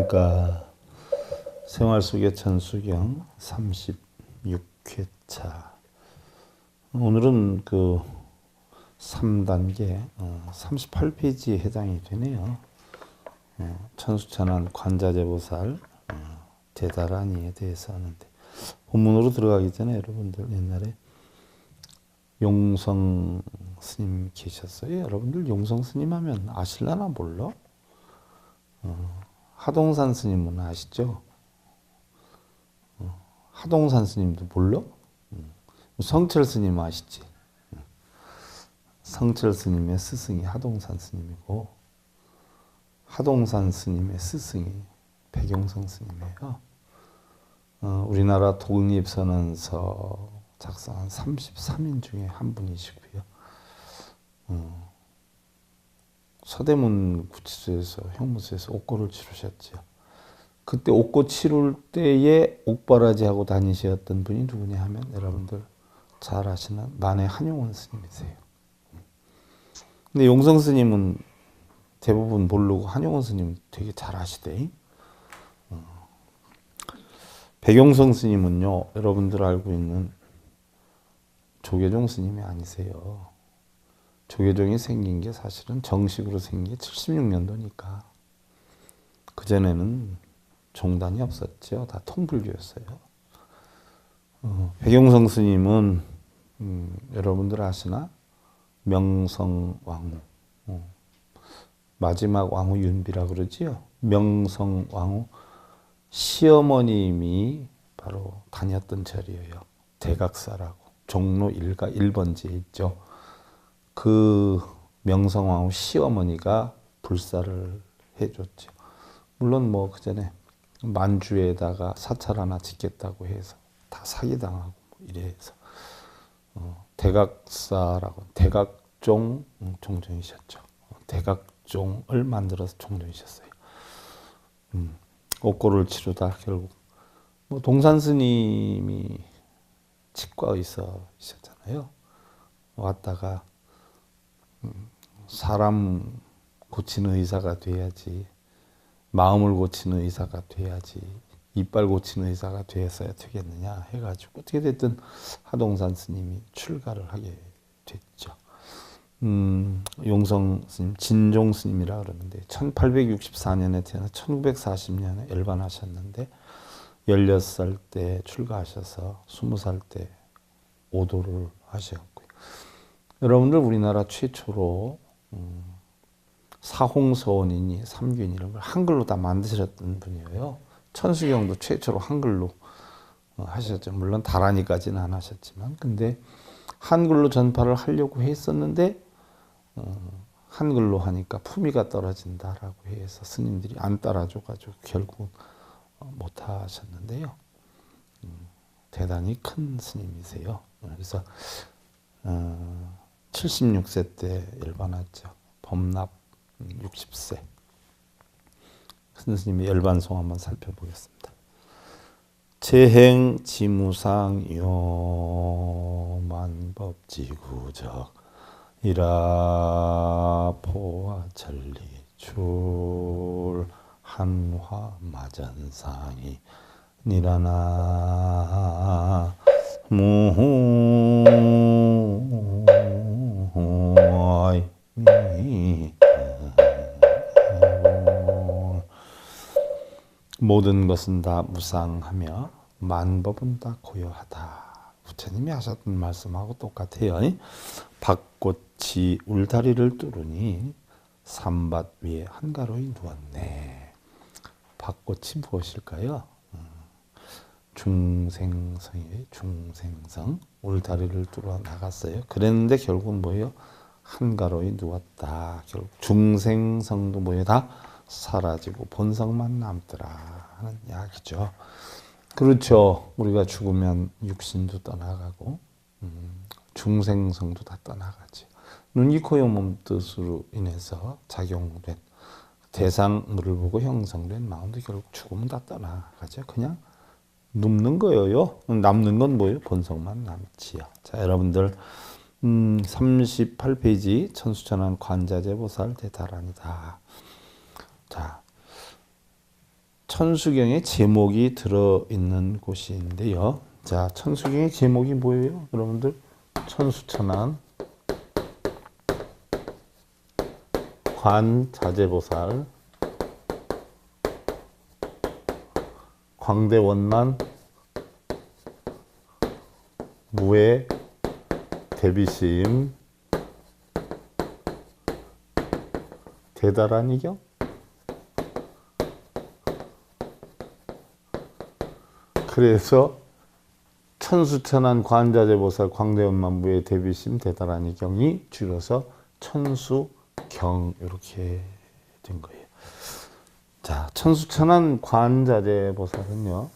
안녕하십니까. 생활 속의 천수경 36회차. 오늘은 그 3단계 38페이지에 해당이 되네요. 천수천안 관자재보살 대다라니에 대해서 하는데, 본문으로 들어가기 전에 여러분들 옛날에 용성 스님 계셨어요. 여러분들 용성 스님 하면 아실라나 몰라? 하동산 스님은 아시죠? 하동산 스님도 몰라? 성철 스님 아시지? 성철 스님의 스승이 하동산 스님이고, 하동산 스님의 스승이 백용성 스님이에요. 우리나라 독립선언서 작성한 33인 중에 한 분이시고요. 서대문 구치소에서 형무소에서 옥고를 치르셨죠. 그때 옥고 치룰 때에 옥바라지하고 다니셨던 분이 누구냐 하면 여러분들 잘 아시는 만해 한용원 스님이세요. 근데 용성 스님은 대부분 모르고 한용원 스님 되게 잘 아시대. 백용성 스님은요, 여러분들 알고 있는 조계종 스님이 아니세요. 조계종이 생긴 게 사실은 정식으로 생긴 게 76년도니까 그전에는 종단이 없었죠. 다 통불교였어요. 백용성 스님은 여러분들 아시나? 명성왕후, 마지막 왕후 윤비라 그러지요. 명성왕후 시어머님이 바로 다녔던 절이에요. 대각사라고 종로 1가 1번지에 있죠. 그 명성왕후 시어머니가 불사를 해줬죠. 물론 뭐 그 전에 만주에다가 사찰 하나 짓겠다고 해서 다 사기당하고 이래서 대각사라고 대각종 종종이셨죠. 대각종을 만들어서 종종이셨어요. 옥고를 치르다 결국 뭐 동산 스님이 치과 의사이셨잖아요. 왔다가 사람 고치는 의사가 돼야지, 마음을 고치는 의사가 돼야지, 이빨 고치는 의사가 되었어야 되겠느냐 해가지고 어떻게 됐든 하동산 스님이 출가를 하게 됐죠. 용성 스님, 진종 스님이라 그러는데 1864년에 태어나 1940년에 열반하셨는데 16살 때 출가하셔서 20살 때 오도를 하셨고요. 여러분들 우리나라 최초로 사홍서원이니 삼균 이런 걸 한글로 다 만드셨던 분이에요. 천수경도 최초로 한글로 하셨죠. 물론 다라니까지는 안 하셨지만, 근데 한글로 전파를 하려고 했었는데 한글로 하니까 품위가 떨어진다라고 해서 스님들이 안 따라줘가지고 결국 못 하셨는데요. 대단히 큰 스님이세요. 그래서 76세 때 열반했죠. 범납 60세. 큰 스님의 열반송 한번 살펴보겠습니다. 재행지무상 요만법지구적 이라 포와 천리출 한화 마전상이 니라나 무이 모든 것은 다 무상하며 만법은 다 고요하다. 부처님이 하셨던 말씀하고 똑같아요. 밭꽃이 울다리를 뚫으니 산밭 위에 한가로이 누웠네. 밭꽃이 무엇일까요? 중생성이에요. 중생성. 울다리를 뚫어 나갔어요. 그랬는데 결국은 뭐예요? 한가로이 누웠다. 결국 중생성도 뭐예요? 다 사라지고 본성만 남더라 하는 이야기죠. 그렇죠. 우리가 죽으면 육신도 떠나가고 중생성도 다 떠나가죠. 눈, 귀, 코, 여, 몸 뜻으로 인해서 작용된 대상을 보고 형성된 마음도 결국 죽으면 다 떠나가죠. 그냥 눕는 거예요. 남는 건 뭐예요? 본성만 남지요. 자, 여러분들 38페이지 천수천안 관자재보살 대다라니다. 자, 천수경에 제목이 들어있는 곳인데요. 자, 천수경의 제목이 뭐예요? 여러분들, 천수천안 관자재보살 광대원만 무에 대비심 대달한 이경. 그래서 천수천안 관자재보살 광대원만 무에 대비심 대달한 이경이 줄여서 천수경 이렇게 된 거예요. 자, 천수천안 관자재보살은요,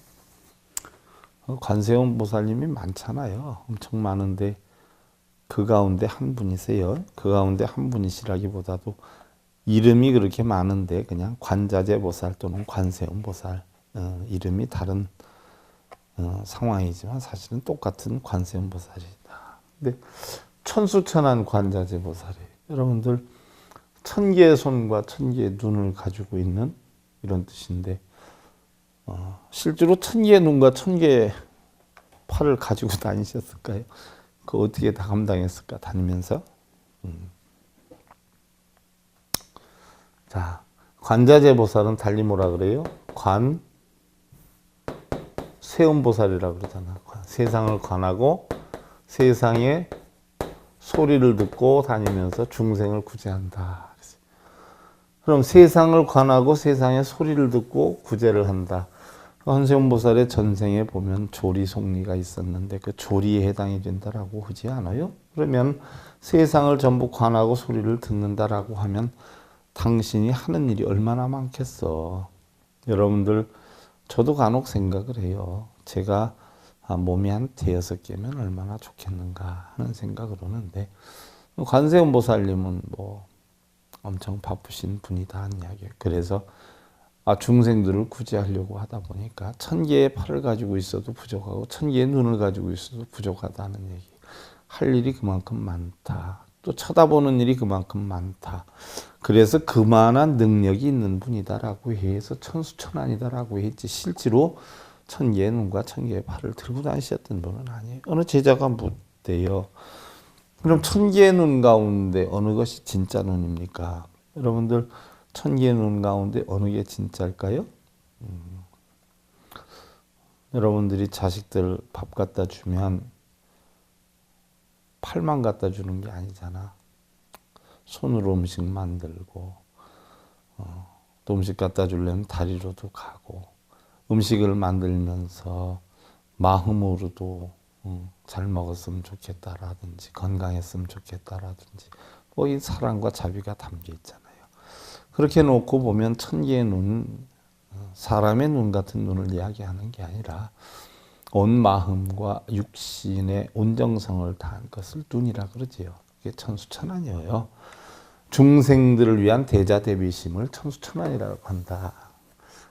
관세음 보살님이 많잖아요. 엄청 많은데 그 가운데 한 분이세요. 그 가운데 한 분이시라기보다도 이름이 그렇게 많은데 그냥 관자재보살 또는 관세음 보살, 이름이 다른 상황이지만 사실은 똑같은 관세음 보살이다. 근데 천수천안 관자재보살이 여러분들 천 개의 손과 천 개의 눈을 가지고 있는 이런 뜻인데, 실제로 천 개의 눈과 천 개의 팔을 가지고 다니셨을까요? 그 어떻게 다 감당했을까, 다니면서? 자, 관자재보살은 달리 뭐라 그래요? 세음보살이라 그러잖아. 세상을 관하고 세상의 소리를 듣고 다니면서 중생을 구제한다. 그럼 세상을 관하고 세상의 소리를 듣고 구제를 한다. 관세음보살의 전생에 보면 조리 속리가 있었는데 그 조리에 해당이 된다라고 하지 않아요? 그러면 세상을 전부 관하고 소리를 듣는다라고 하면 당신이 하는 일이 얼마나 많겠어. 여러분들, 저도 간혹 생각을 해요. 제가 몸이 한 대여섯 개면 얼마나 좋겠는가 하는 생각을 하는데, 관세음보살님은 뭐 엄청 바쁘신 분이다 하는 이야기예요. 그래서 중생들을 구제하려고 하다 보니까 천 개의 팔을 가지고 있어도 부족하고 천 개의 눈을 가지고 있어도 부족하다는 얘기. 할 일이 그만큼 많다. 또 쳐다보는 일이 그만큼 많다. 그래서 그만한 능력이 있는 분이다라고 해서 천수천안이다라고 했지, 실제로 천 개의 눈과 천 개의 팔을 들고 다니셨던 분은 아니에요. 어느 제자가 묻대요. 그럼 천 개의 눈 가운데 어느 것이 진짜 눈입니까? 여러분들, 천 개의 눈 가운데 어느 게 진짜일까요? 여러분들이 자식들 밥 갖다 주면 팔만 갖다 주는 게 아니잖아. 손으로 음식 만들고, 또 음식 갖다 주려면 다리로도 가고, 음식을 만들면서 마음으로도 잘 먹었으면 좋겠다라든지 건강했으면 좋겠다라든지 뭐 이 사랑과 자비가 담겨 있잖아요. 그렇게 놓고 보면 천 개의 눈, 사람의 눈 같은 눈을 이야기하는 게 아니라 온 마음과 육신의 온정성을 다한 것을 눈이라 그러지요. 그게 천수천안이에요. 중생들을 위한 대자대비심을 천수천안이라고 한다.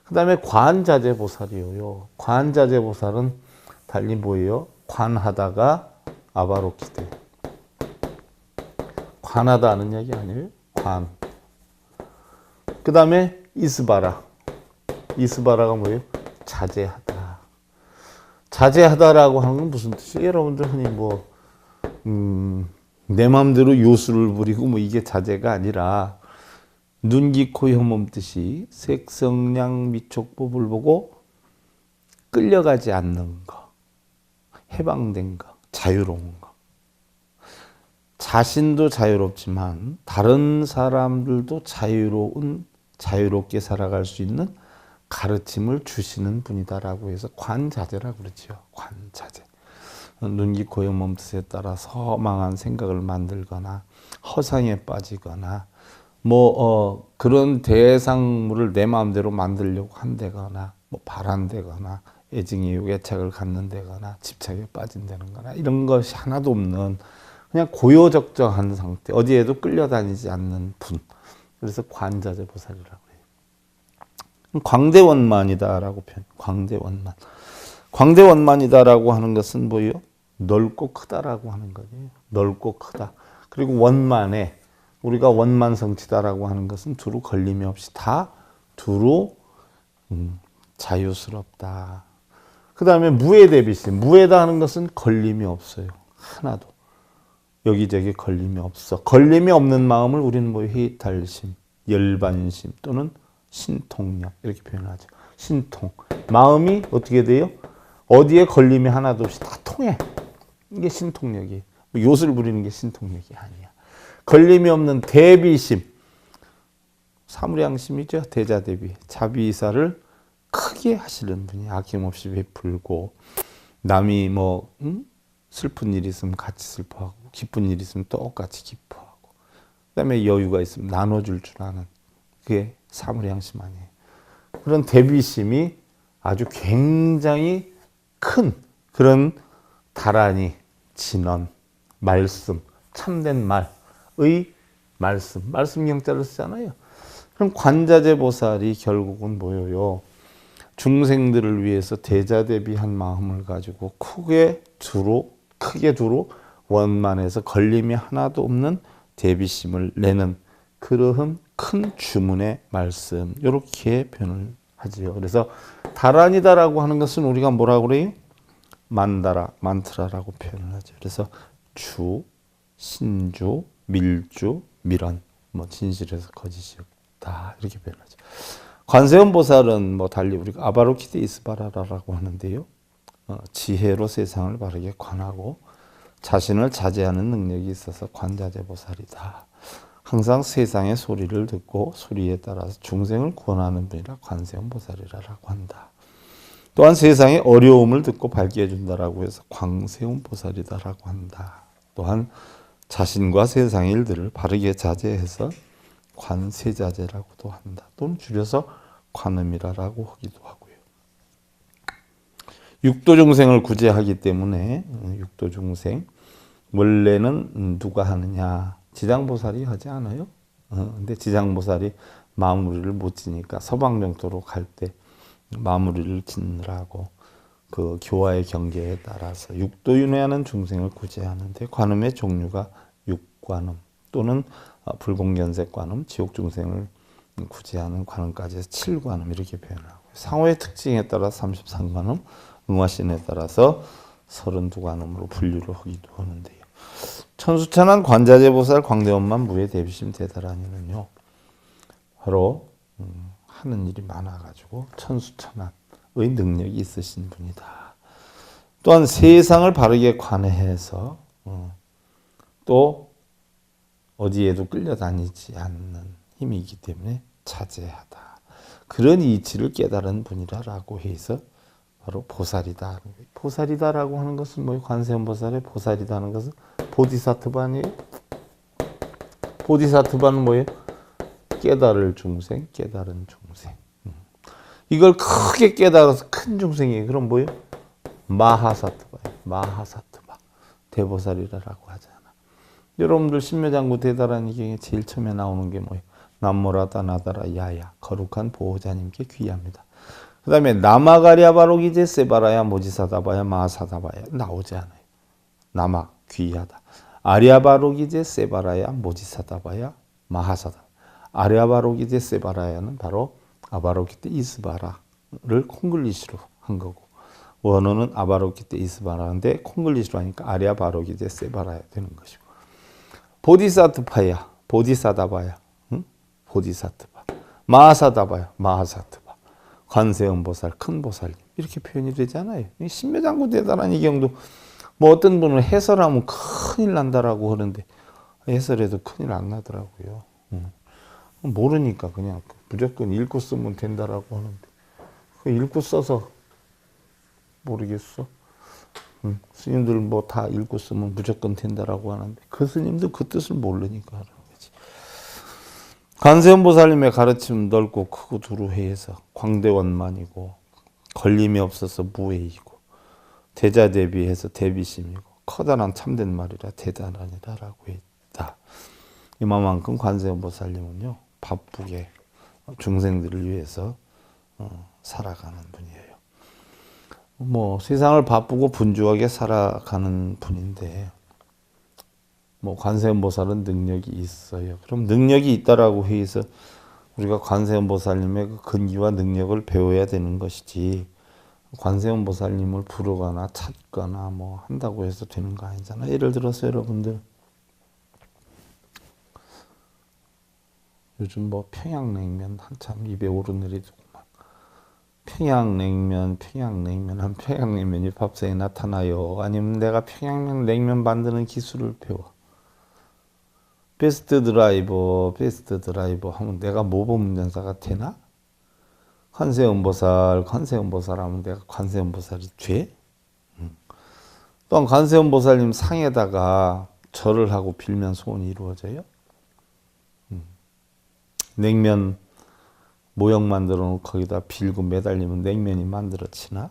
그 다음에 관자재보살이에요. 관자재보살은 달리 뭐예요? 관하다가 아바로키대. 관하다는 얘기 아니에요? 관. 그 다음에 이스바라. 이스바라가 뭐예요? 자제하다. 자제하다라고 하는 건 무슨 뜻이에요? 여러분들 흔히 내 마음대로 요술을 부리고 이게 자제가 아니라 눈, 귀, 코, 혀, 몸 뜻이 색성량 미촉법을 보고 끌려가지 않는 거, 해방된 거, 자유로운 거. 자신도 자유롭지만 다른 사람들도 자유롭게 살아갈 수 있는 가르침을 주시는 분이다라고 해서 관자재라고 그러죠. 관자재. 눈, 귀, 코, 혀, 몸 뜻에 따라서 허망한 생각을 만들거나 허상에 빠지거나 그런 대상물을 내 마음대로 만들려고 한다거나 바란다거나 애증의 애착을 갖는다거나 집착에 빠진다거나 이런 것이 하나도 없는 그냥 고요적정한 상태, 어디에도 끌려다니지 않는 분. 그래서 관자재 보살이라고 해요. 광대원만이다라고 표현. 광대원만. 광대원만이다라고 하는 것은 뭐예요? 넓고 크다라고 하는 거예요. 넓고 크다. 그리고 원만해. 우리가 원만성치다라고 하는 것은 두루 걸림이 없이 다 두루 자유스럽다. 그 다음에 무에 대비심. 무에다 하는 것은 걸림이 없어요. 하나도. 여기저기 걸림이 없어. 걸림이 없는 마음을 우리는 뭐 해탈심, 열반심 또는 신통력 이렇게 표현하죠. 신통. 마음이 어떻게 돼요? 어디에 걸림이 하나도 없이 다 통해. 이게 신통력이에요. 요술 부리는 게 신통력이 아니야. 걸림이 없는 대비심. 사무량심이죠. 대자대비. 자비이사를 크게 하시는 분이 아낌없이 베풀고 남이 뭐 슬픈 일이 있으면 같이 슬퍼하고 기쁜 일이 있으면 똑같이 기뻐하고 그다음에 여유가 있으면 나눠줄 줄 아는 그게 사무량심 아니에요. 그런 대비심이 아주 굉장히 큰 그런 다란이 진언 말씀 참된 말의 말씀 경자를 쓰잖아요. 그럼 관자재 보살이 결국은 뭐예요? 중생들을 위해서 대자대비한 마음을 가지고 크게 두루 원만해서 걸림이 하나도 없는 대비심을 내는 그러한 큰 주문의 말씀 이렇게 표현을 하지요. 그래서 다란이다라고 하는 것은 우리가 뭐라고 그래요? 만다라, 만트라라고 표현을 하죠. 그래서 주, 신주, 밀주, 밀언, 뭐 진실에서 거짓이 없다 이렇게 표현하죠. 관세음 보살은 뭐 달리 우리가 아바로키데 이스바라라고 하는데요. 지혜로 세상을 바르게 관하고 자신을 자제하는 능력이 있어서 관자재 보살이다. 항상 세상의 소리를 듣고 소리에 따라서 중생을 구원하는 분이라 관세음 보살이라고 한다. 또한 세상의 어려움을 듣고 밝게 해준다라고 해서 광세음 보살이다라고 한다. 또한 자신과 세상의 일들을 바르게 자제해서 관세자재라고도 한다. 또는 줄여서 관음이라고 하기도 하고요. 육도 중생을 구제하기 때문에 육도 중생 원래는 누가 하느냐? 지장보살이 하지 않아요? 근데 지장보살이 마무리를 못 지니까 서방정토로 갈 때 마무리를 짓느라고 그 교화의 경계에 따라서 육도윤회하는 중생을 구제하는데 관음의 종류가 육관음 또는 불공견색관음, 지옥 중생을 구제하는 관음까지 해서 7관음 이렇게 표현하고 상호의 특징에 따라 33관음, 응화신에 따라서 32관음으로 분류를 하기도 하는데요. 천수천한 관자재 보살 광대원만 무의 대비심 대다라니는요. 바로 하는 일이 많아가지고 천수천한의 능력이 있으신 분이다. 또한 세상을 바르게 관해해서 또 어디에도 끌려다니지 않는 힘이기 때문에 자제하다. 그런 이치를 깨달은 분이라고 해서 바로 보살이다. 보살이다라고 하는 것은 뭐예요? 관세음 보살의 보살이다는 것은 보디사트바 아니에요? 보디사트바는 뭐예요? 깨달을 중생, 깨달은 중생. 이걸 크게 깨달아서 큰 중생이에요. 그럼 뭐예요? 마하사트바예요. 마하사트바. 대보살이라고 하잖아. 여러분들 신묘장구 대다라니 경에 제일 처음에 나오는 게 뭐예요? 남모라다 나다라 야야. 거룩한 보호자님께 귀합니다. 그 다음에 나마가리아바로기제 세바라야 모지사다바야 마하사다바야 나오지 않아요. 나마 귀하다. 아리아바로기제 세바라야 모지사다바야 마하사다. 아리아바로기제 세바라야는 바로 아바로키테 이스바라를 콩글리시로 한 거고 원어는 아바로키테 이스바라인데 콩글리시로 하니까 아리아바로기제 세바라야 되는 것이고 보디사트파야 보디사다바야 보디사트바 마하사다바야 마하사트바 관세음 보살, 큰 보살님 이렇게 표현이 되잖아요. 신묘장구 대단한 이 경도 뭐 어떤 분은 해설하면 큰일 난다라고 하는데 해설해도 큰일 안 나더라고요. 모르니까 그냥 무조건 읽고 쓰면 된다라고 하는데 그 읽고 써서 모르겠어. 스님들 뭐 다 읽고 쓰면 무조건 된다라고 하는데 그 스님도 그 뜻을 모르니까 하는 거지. 관세음 보살님의 가르침 넓고 크고 두루해서 광대원만이고 걸림이 없어서 무해이고 대자대비해서 대비심이고 커다란 참된 말이라 대단하니라라고 했다. 이만큼 관세음 보살님은요 바쁘게 중생들을 위해서 살아가는 분이에요. 뭐 세상을 바쁘고 분주하게 살아가는 분인데 뭐 관세음 보살은 능력이 있어요. 그럼 능력이 있다라고 해서 우리가 관세음보살님의 그 근기와 능력을 배워야 되는 것이지 관세음보살님을 부르거나 찾거나 뭐 한다고 해서 되는 거 아니잖아. 예를 들어서 여러분들 요즘 뭐 평양냉면 한참 입에 오르내리더구만. 평양냉면 하면 평양냉면이 밥상에 나타나요. 아니면 내가 평양냉면 만드는 기술을 배워. 베스트 드라이버 하면 내가 모범운전사가 되나? 관세음보살 하면 내가 관세음보살이 돼? 또한 관세음보살님 상에다가 절을 하고 빌면 소원이 이루어져요? 냉면 모형 만들어 놓고 거기다 빌고 매달리면 냉면이 만들어지나?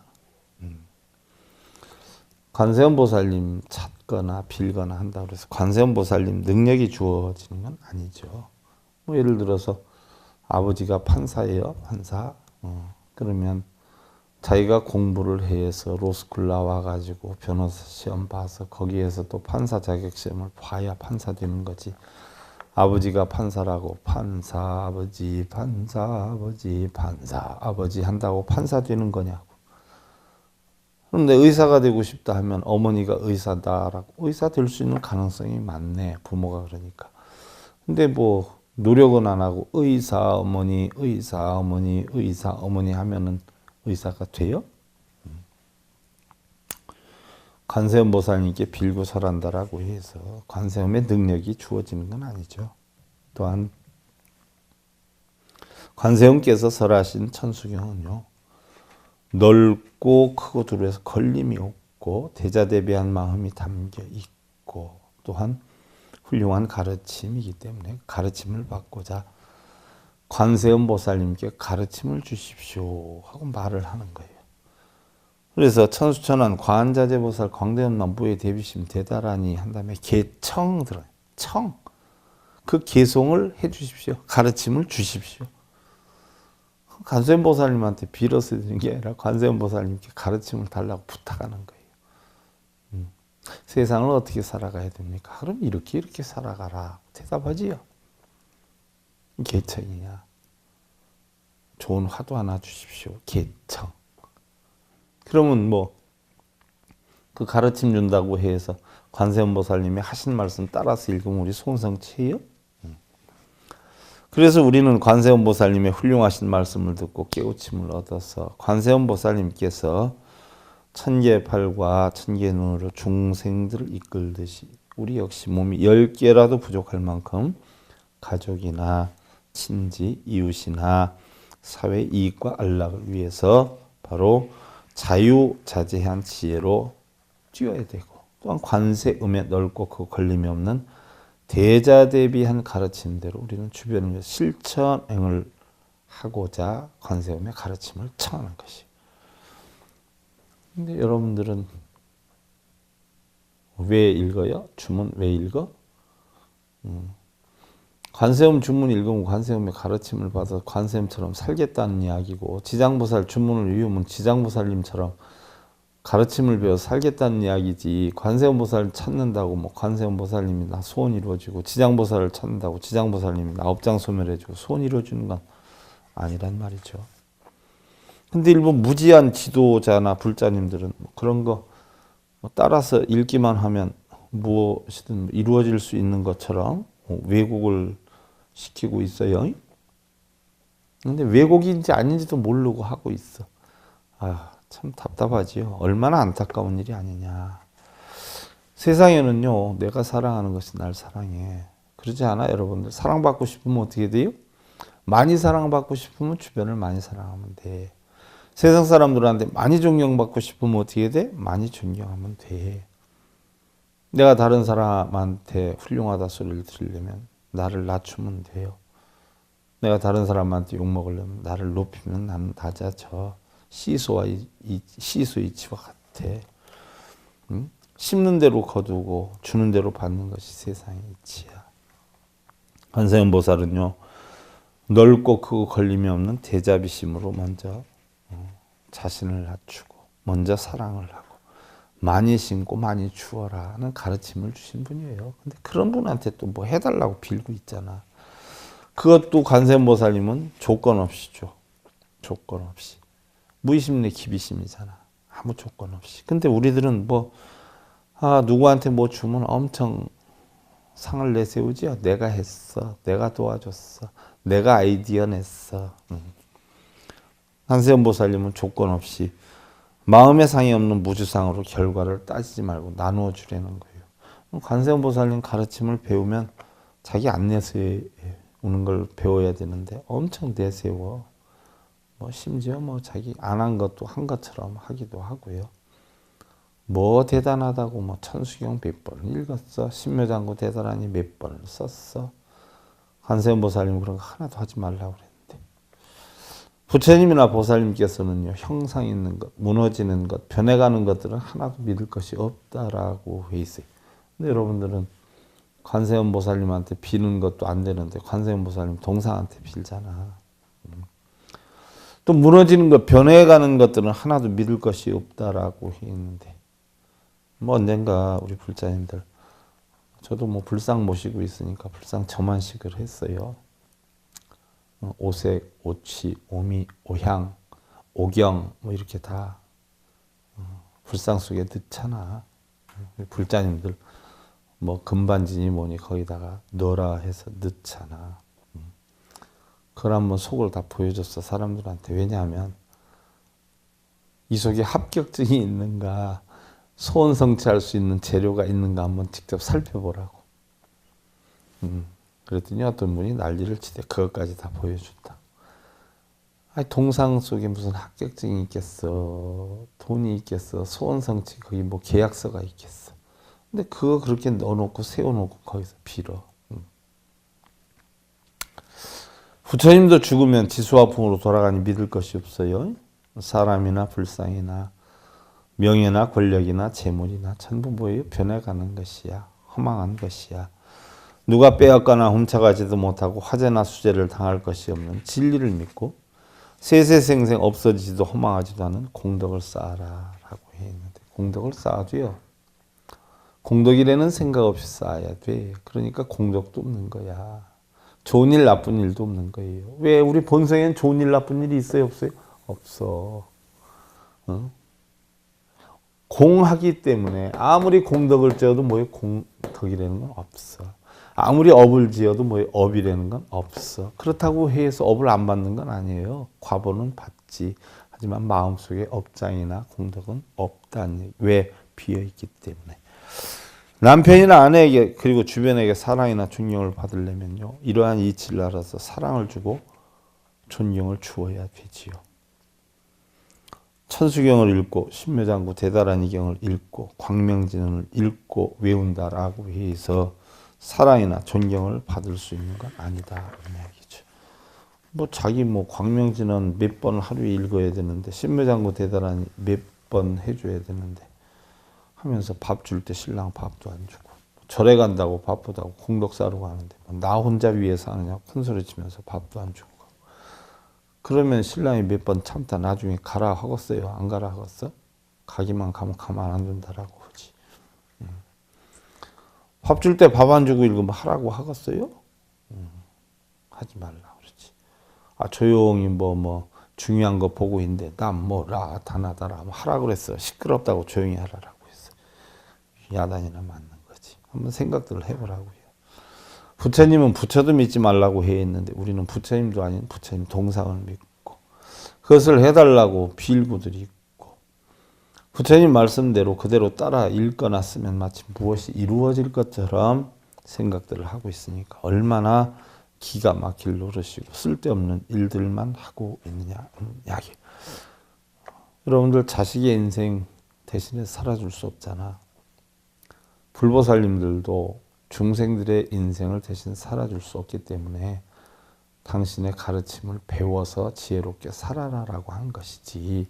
관세음보살님 찾거나 빌거나 한다고 해서 관세음보살님 능력이 주어지는 건 아니죠. 뭐 예를 들어서 아버지가 판사예요. 판사. 그러면 자기가 공부를 해서 로스쿨 나와가지고 변호사 시험 봐서 거기에서 또 판사 자격 시험을 봐야 판사 되는 거지. 아버지가 판사라고 판사 아버지 한다고 판사 되는 거냐고. 그럼 내 의사가 되고 싶다 하면 어머니가 의사다라고 의사 될 수 있는 가능성이 많네. 부모가 그러니까. 근데 뭐 노력은 안 하고 의사 어머니 하면은 의사가 돼요? 관세음보살님께 빌고 설한다라고 해서 관세음의 능력이 주어지는 건 아니죠. 또한 관세음께서 설하신 천수경은요. 넓고 크고 두루해서 걸림이 없고 대자대비한 마음이 담겨 있고 또한 훌륭한 가르침이기 때문에 가르침을 받고자 관세음보살님께 가르침을 주십시오 하고 말을 하는 거예요. 그래서 천수천안 관자재보살 광대연남부의 대비심 대다라니 한 다음에 개청 들어요. 청. 그 개송을 해 주십시오. 가르침을 주십시오. 관세음보살님한테 빌어서 드리는 게 아니라 관세음보살님께 가르침을 달라고 부탁하는 거예요. 세상을 어떻게 살아가야 됩니까? 그럼 이렇게 살아가라. 대답하지요. 개청이냐. 좋은 화두 하나 주십시오. 개청. 그러면 뭐 그 가르침 준다고 해서 관세음보살님이 하신 말씀 따라서 읽으면 우리 소원성취해요? 그래서 우리는 관세음보살님의 훌륭하신 말씀을 듣고 깨우침을 얻어서 관세음보살님께서 천개팔과 천개눈으로 중생들을 이끌듯이 우리 역시 몸이 10개라도 부족할 만큼 가족이나 친지, 이웃이나 사회 이익과 안락을 위해서 바로 자유자재한 지혜로 뛰어야 되고 또한 관세음에 넓고 그 걸림이 없는 대자대비한 가르침대로 우리는 주변을 실천행을 하고자 관세음의 가르침을 청하는 것이. 근데 여러분들은 왜 읽어요? 주문 왜 읽어? 관세음 주문 읽으면 관세음의 가르침을 받아서 관세음처럼 살겠다는 이야기고 지장보살 주문을 외우면 지장보살님처럼 가르침을 배워 살겠다는 이야기지. 관세음보살 찾는다고 뭐 관세음보살님이 나 소원 이루어지고 지장보살을 찾는다고 지장보살님이 나 업장소멸해주고 소원 이루어주는 건 아니란 말이죠. 근데 일본 무지한 지도자나 불자님들은 뭐 그런 거 따라서 읽기만 하면 무엇이든 이루어질 수 있는 것처럼 왜곡을 시키고 있어요. 근데 왜곡인지 아닌지도 모르고 하고 있어. 참 답답하지요. 얼마나 안타까운 일이 아니냐. 세상에는요, 내가 사랑하는 것이 날 사랑해. 그러지 않아, 여러분들? 사랑받고 싶으면 어떻게 돼요? 많이 사랑받고 싶으면 주변을 많이 사랑하면 돼. 세상 사람들한테 많이 존경받고 싶으면 어떻게 돼? 많이 존경하면 돼. 내가 다른 사람한테 훌륭하다 소리를 들으려면 나를 낮추면 돼요. 내가 다른 사람한테 욕먹으려면 나를 높이면 나는 낮아져. 시소와 시소 이치와 같아. 심는 대로 거두고 주는 대로 받는 것이 세상의 이치야. 관세음보살은요. 넓고 크고 걸림이 없는 대자비심으로 먼저 자신을 낮추고 먼저 사랑을 하고 많이 심고 많이 주어라 하는 가르침을 주신 분이에요. 근데 그런 분한테 또 뭐 해달라고 빌고 있잖아. 그것도 관세음보살님은 조건 없이 줘. 조건 없이. 무의심내 기비심이잖아. 아무 조건 없이. 근데 우리들은 누구한테 뭐 주면 엄청 상을 내세우지요. 내가 했어. 내가 도와줬어. 내가 아이디어 냈어. 관세음보살님은 조건 없이 마음의 상이 없는 무주상으로 결과를 따지지 말고 나누어 주려는 거예요. 관세음보살님 가르침을 배우면 자기 안 내세우는 걸 배워야 되는데 엄청 내세워. 심지어 자기 안 한 것도 한 것처럼 하기도 하고요. 대단하다고 천수경 몇 번 읽었어. 신묘장구 대단하니 몇 번을 썼어. 관세음보살님 그런 거 하나도 하지 말라고 그랬는데 부처님이나 보살님께서는요, 형상 있는 것, 무너지는 것, 변해가는 것들은 하나도 믿을 것이 없다라고 해 있어요. 근데 여러분들은 관세음보살님한테 비는 것도 안 되는데 관세음보살님 동상한테 빌잖아. 또 무너지는 것, 변해가는 것들은 하나도 믿을 것이 없다라고 해 있는데 언젠가 우리 불자님들, 저도 불상 모시고 있으니까 불상 저만식을 했어요. 오색, 오치, 오미, 오향, 오경 이렇게 다 불상 속에 넣잖아. 불자님들 금반지니 뭐니 거기다가 넣어라 해서 넣잖아. 그걸 한번 속을 다 보여줬어 사람들한테. 왜냐하면 이 속에 합격증이 있는가, 소원 성취할 수 있는 재료가 있는가 한번 직접 살펴보라고. 그랬더니 어떤 분이 난리를 치대. 그것까지 다 보여줬다. 동상 속에 무슨 합격증이 있겠어. 돈이 있겠어. 소원 성취 거기 계약서가 있겠어. 근데 그거 그렇게 넣어놓고 세워놓고 거기서 빌어. 부처님도 죽으면 지수화풍으로 돌아가니 믿을 것이 없어요. 사람이나 불상이나 명예나 권력이나 재물이나 전부 변해가는 것이야. 허망한 것이야. 누가 빼앗거나 훔쳐가지도 못하고 화재나 수재를 당할 것이 없는 진리를 믿고 세세생생 없어지지도 허망하지도 않은 공덕을 쌓아라 라고 해 있는데, 공덕을 쌓아도요, 공덕이라는 생각 없이 쌓아야 돼. 그러니까 공덕도 없는 거야. 좋은 일 나쁜 일도 없는 거예요. 왜? 우리 본성에는 좋은 일 나쁜 일이 있어요 없어요? 없어. 공하기 때문에 아무리 공덕을 지어도 공덕이라는 건 없어. 아무리 업을 지어도 업이라는 건 없어. 그렇다고 해서 업을 안 받는 건 아니에요. 과보는 받지. 하지만 마음속에 업장이나 공덕은 없다는 얘기. 왜? 비어있기 때문에. 남편이나 아내에게 그리고 주변에게 사랑이나 존경을 받으려면요, 이러한 이치를 알아서 사랑을 주고 존경을 주어야 되지요. 천수경을 읽고 신묘장구 대다라니경을 읽고 광명진언을 읽고 외운다라고 해서 사랑이나 존경을 받을 수 있는 건 아니다 이런 얘기죠. 자기 광명진언 몇 번 하루에 읽어야 되는데 신묘장구 대다라니 몇 번 해줘야 되는데 하면서 밥 줄 때 신랑 밥도 안 주고, 절에 간다고 바쁘다고 공덕 쌓으러 가는데 나 혼자 위해서 하느냐고 큰소리 치면서 밥도 안 주고. 그러면 신랑이 몇 번 참다 나중에 가라 하겠어요? 안 가라 하겠어? 가기만 가면 가만 안 둔다라고 하지. 밥 줄 때 밥 안 주고 읽으면 하라고 하겠어요? 하지 말라 그러지. 조용히 중요한 거 보고 있는데 난 다나다라 하라 그랬어. 시끄럽다고 조용히 하라라고 했어. 야단이나 맞는 거지. 한번 생각들을 해보라고요. 부처님은 부처도 믿지 말라고 해 있는데 우리는 부처님도 아닌 부처님 동상을 믿고 그것을 해달라고 빌고들이 있고, 부처님 말씀대로 그대로 따라 읽거나 쓰면 마치 무엇이 이루어질 것처럼 생각들을 하고 있으니까 얼마나 기가 막힐 노릇이고 쓸데없는 일들만 하고 있느냐 이야기. 여러분들 자식의 인생 대신에 살아줄 수 없잖아. 불보살님들도 중생들의 인생을 대신 살아줄 수 없기 때문에 당신의 가르침을 배워서 지혜롭게 살아라라고 한 것이지,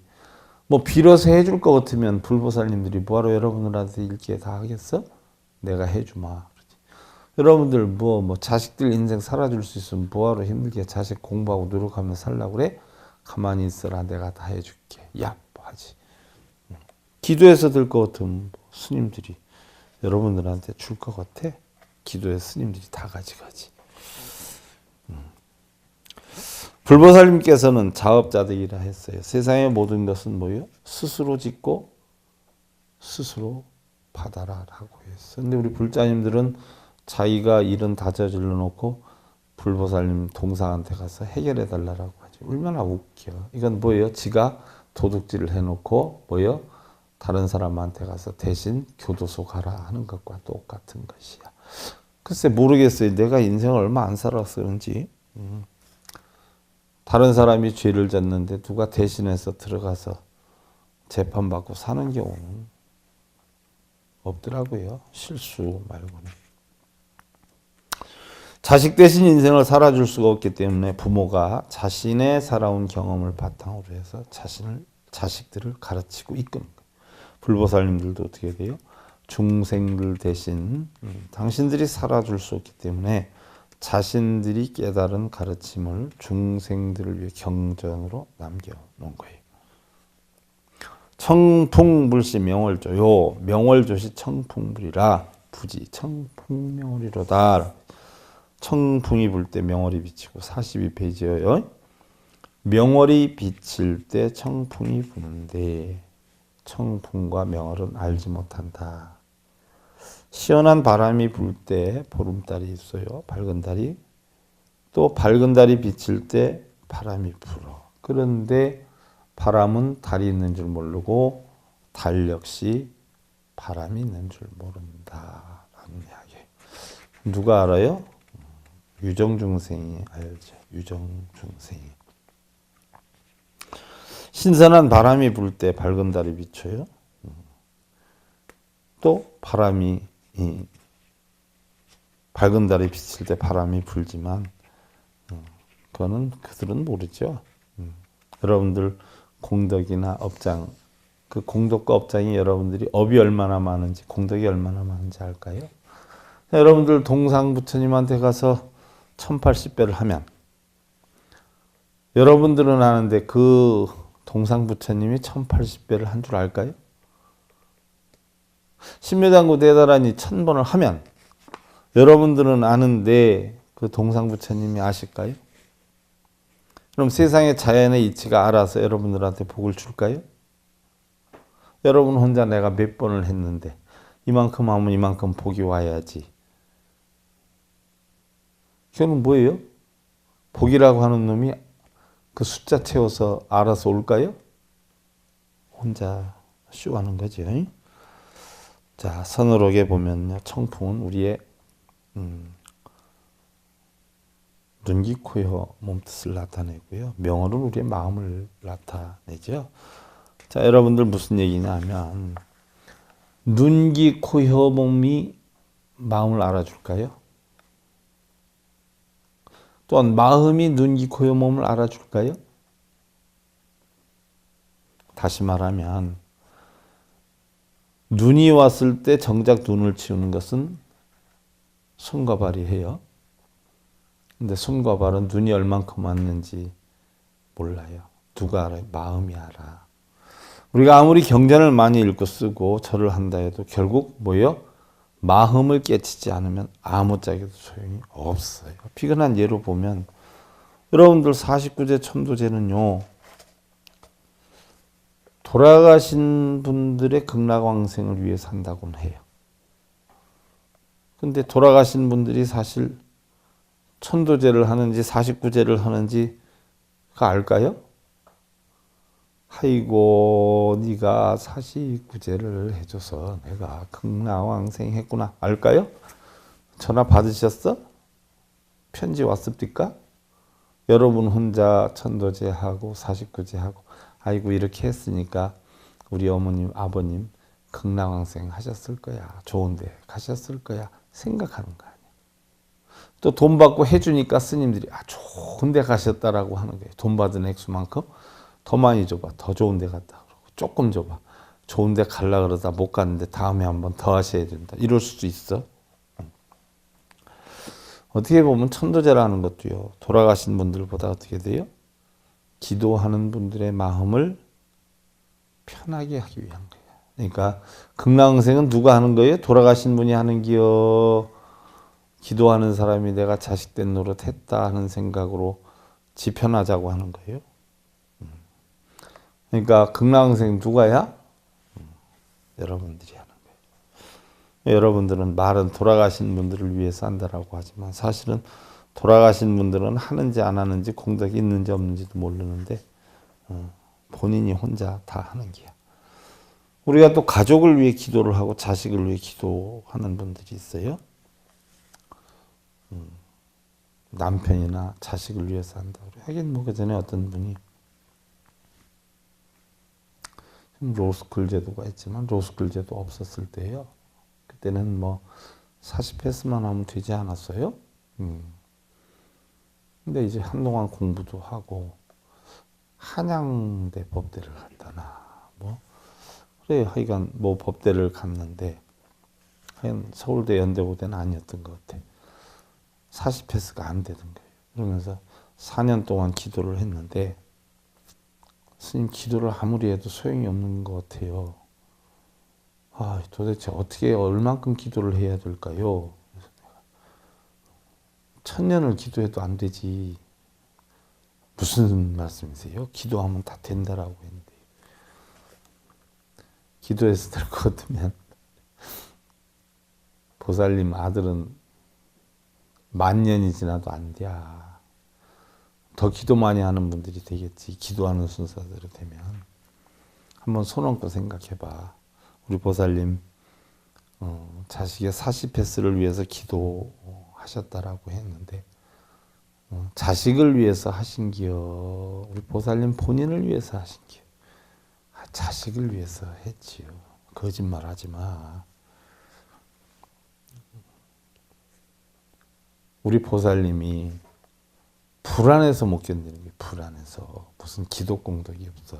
빌어서 해줄 것 같으면 불보살님들이 뭐하러 여러분들한테 읽기에 다 하겠어? 내가 해주마. 그러지. 여러분들 자식들 인생 살아줄 수 있으면 뭐하러 힘들게 자식 공부하고 노력하며 살라고 그래? 가만히 있어라, 내가 다 해줄게. 야, 하지. 기도해서 들 것 같으면 스님들이 여러분들한테 줄 것 같아? 기도해 스님들이 다 가져가지. 불보살님께서는 자업자득이라 했어요. 세상의 모든 것은 뭐예요? 스스로 짓고 스스로 받아라라고 했어요. 근데 우리 불자님들은 자기가 일은 다 저질러 놓고 불보살님 동상한테 가서 해결해 달라고 하죠. 얼마나 웃겨. 이건 뭐예요? 지가 도둑질을 해놓고 뭐예요? 다른 사람한테 가서 대신 교도소 가라 하는 것과 똑같은 것이야. 글쎄 모르겠어요. 내가 인생을 얼마 안 살아서 그런지 다른 사람이 죄를 졌는데 누가 대신해서 들어가서 재판받고 사는 경우는 없더라고요. 실수 말고는. 자식 대신 인생을 살아줄 수가 없기 때문에 부모가 자신의 살아온 경험을 바탕으로 해서 자식들을 가르치고 이끄는 거예요. 불보살님들도 어떻게 돼요? 중생들 대신 당신들이 살아줄 수 없기 때문에 자신들이 깨달은 가르침을 중생들을 위해 경전으로 남겨놓은 거예요. 청풍불시 명월조. 요 명월조시 청풍불이라 부지 청풍명월이로다. 청풍이 불 때 명월이 비치고 42페이지예요. 명월이 비칠 때 청풍이 부는데 청풍과 명월은 알지 못한다. 시원한 바람이 불 때 보름달이 있어요. 밝은 달이. 또 밝은 달이 비칠 때 바람이 불어. 그런데 바람은 달이 있는 줄 모르고 달 역시 바람이 있는 줄 모른다. 라는 이야기예요. 누가 알아요? 유정중생이 알죠. 유정중생이. 신선한 바람이 불 때 밝은 달이 비쳐요. 또 바람이 밝은 달이 비칠 때 바람이 불지만 그거는 그들은 모르죠. 여러분들 공덕이나 업장, 그 공덕과 업장이 여러분들이 업이 얼마나 많은지 공덕이 얼마나 많은지 알까요? 여러분들 동상 부처님한테 가서 1080배를 하면 여러분들은 아는데 그 동상 부처님이 1080배를 한 줄 알까요? 신묘당구 대다라니 1000번을 하면 여러분들은 아는데 그 동상 부처님이 아실까요? 그럼 세상의 자연의 이치가 알아서 여러분들한테 복을 줄까요? 여러분 혼자 내가 몇 번을 했는데 이만큼 하면 이만큼 복이 와야지. 이거는 뭐예요? 복이라고 하는 놈이 그 숫자 채워서 알아서 올까요? 혼자 쇼하는 거죠. 자, 선어록에 보면요. 청풍은 우리의 눈, 귀, 코, 혀, 몸뜻을 나타내고요. 명월은 우리의 마음을 나타내죠. 자, 여러분들 무슨 얘기냐 하면 눈, 귀, 코, 혀, 몸이 마음을 알아줄까요? 또한 마음이 눈, 귀, 코, 혀, 몸을 알아줄까요? 다시 말하면 눈이 왔을 때 정작 눈을 치우는 것은 손과 발이 해요. 근데 손과 발은 눈이 얼만큼 왔는지 몰라요. 누가 알아요? 마음이 알아. 우리가 아무리 경전을 많이 읽고 쓰고 절을 한다 해도 결국 뭐예요? 마음을 깨치지 않으면 아무짝에도 소용이 없어요. 비근한 예로 보면 여러분들 49제 천도제는요. 돌아가신 분들의 극락왕생을 위해 산다고는 해요. 근데 돌아가신 분들이 사실 천도제를 하는지 49제를 하는지가 알까요? 아이고 네가 49제를 해줘서 내가 극락왕생 했구나. 알까요? 전화 받으셨어? 편지 왔습니까? 여러분 혼자 천도제 하고 49제 하고 아이고 이렇게 했으니까 우리 어머님 아버님 극락왕생 하셨을 거야. 좋은데 가셨을 거야. 생각하는 거 아니야. 또 돈 받고 해주니까 스님들이 좋은데 가셨다라고 하는 거예요. 돈 받은 액수만큼 더 많이 줘봐. 더 좋은데 갔다 그러고 조금 줘봐. 좋은데 갈라 그러다 못 갔는데 다음에 한번 더 하셔야 된다. 이럴 수도 있어. 어떻게 보면 천도제라는 것도요. 돌아가신 분들보다 어떻게 돼요? 기도하는 분들의 마음을 편하게 하기 위한 거예요. 그러니까 극락왕생은 누가 하는 거예요? 돌아가신 분이 하는 기요. 기도하는 사람이 내가 자식된 노릇 했다 하는 생각으로 지 편하자고 하는 거예요. 그러니까 극락은생 누가야? 여러분들이 하는 거예요. 여러분들은 말은 돌아가신 분들을 위해서 한다라고 하지만 사실은 돌아가신 분들은 하는지 안 하는지 공덕이 있는지 없는지도 모르는데 본인이 혼자 다 하는 게야. 우리가 또 가족을 위해 기도를 하고 자식을 위해 기도하는 분들이 있어요. 남편이나 자식을 위해서 한다. 하긴 뭐 그전에 어떤 분이 로스쿨 제도가 있지만 로스쿨 제도 없었을 때요. 그때는 뭐 40패스만 하면 되지 않았어요? 근데 이제 한동안 공부도 하고 한양대 법대를 갔다나 뭐 그래 하여간 뭐 법대를 갔는데 하여간 서울대 연대고대는 아니었던 것 같아. 40패스가 안 되던 거예요. 그러면서 4년 동안 기도를 했는데 스님 기도를 아무리 해도 소용이 없는 것 같아요. 아, 도대체 어떻게 얼만큼 기도를 해야 될까요? 1000년을 기도해도 안 되지. 무슨 말씀이세요? 기도하면 다 된다라고 했는데 기도해서 될 것 같으면 보살님 아들은 10,000년이 지나도 안 돼. 더 기도 많이 하는 분들이 되겠지. 기도하는 순서대로 되면. 한번 손 얹고 생각해봐. 우리 보살님 자식의 40패스를 위해서 기도하셨다라고 했는데 자식을 위해서 하신기요? 우리 보살님 본인을 위해서 하신기요? 자식을 위해서 했지요. 거짓말하지 마. 우리 보살님이 불안해서 못 견디는 게 불안해서 무슨 기도 공덕이 없어.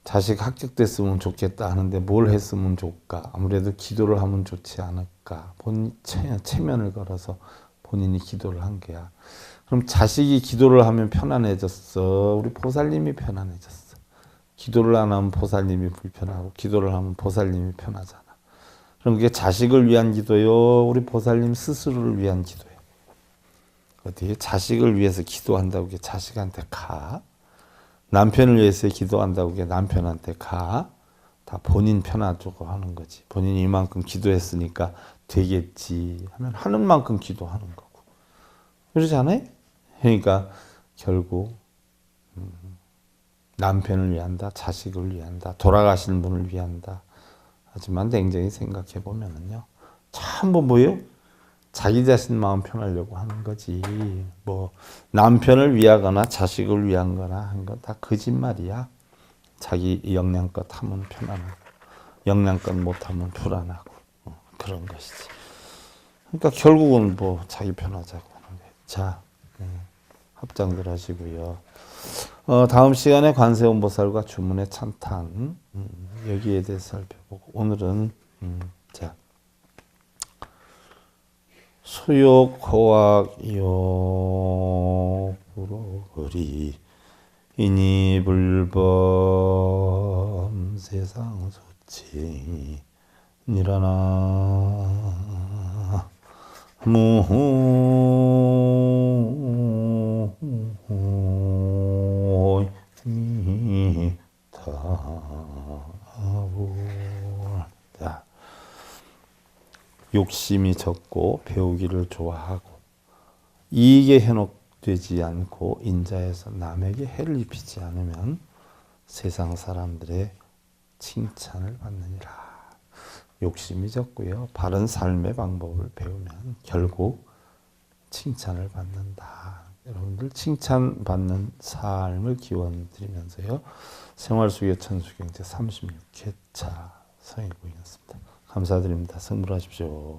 자식 합격됐으면 좋겠다 하는데 뭘 했으면 좋을까? 아무래도 기도를 하면 좋지 않을까? 본인 체면을 걸어서 본인이 기도를 한 거야. 그럼 자식이 기도를 하면 편안해졌어. 우리 보살님이 편안해졌어. 기도를 안 하면 보살님이 불편하고 기도를 하면 보살님이 편하잖아. 그럼 그게 자식을 위한 기도요? 우리 보살님 스스로를 위한 기도요? 어디 자식을 위해서 기도한다고 게 자식한테 가? 남편을 위해서 기도한다고 게 남편한테 가? 다 본인 편하자고 하는 거지. 본인이 이만큼 기도했으니까 되겠지 하면 하는 만큼 기도하는 거고. 그러지 않아요? 그러니까 결국 남편을 위한다, 자식을 위한다, 돌아가신 분을 위한다. 하지만 냉정히 생각해 보면은요, 전부 뭐예요? 자기 자신 마음 편하려고 하는 거지. 뭐 남편을 위하거나 자식을 위한 거나 한 건 다 거짓말이야. 자기 역량껏 하면 편안하고 역량껏 못하면 불안하고 그런 것이지. 그러니까 결국은 뭐 자기 편하자고 하는 거예요. 자, 합장들 하시고요. 다음 시간에 관세음보살과 주문의 찬탄 여기에 대해서 살펴보고 오늘은 자 수욕호학욕으로리 이니불범 세상소치 니라나 자, 욕심이 적고 배우기를 좋아하고 이익에 현혹되지 않고 인자해서 남에게 해를 입히지 않으면 세상 사람들의 칭찬을 받느니라. 욕심이 적고요. 바른 삶의 방법을 배우면 결국 칭찬을 받는다. 여러분들 칭찬받는 삶을 기원드리면서요. 생활수교 천수경제 36회차 성일봉이었습니다. 감사드립니다. 성불하십시오.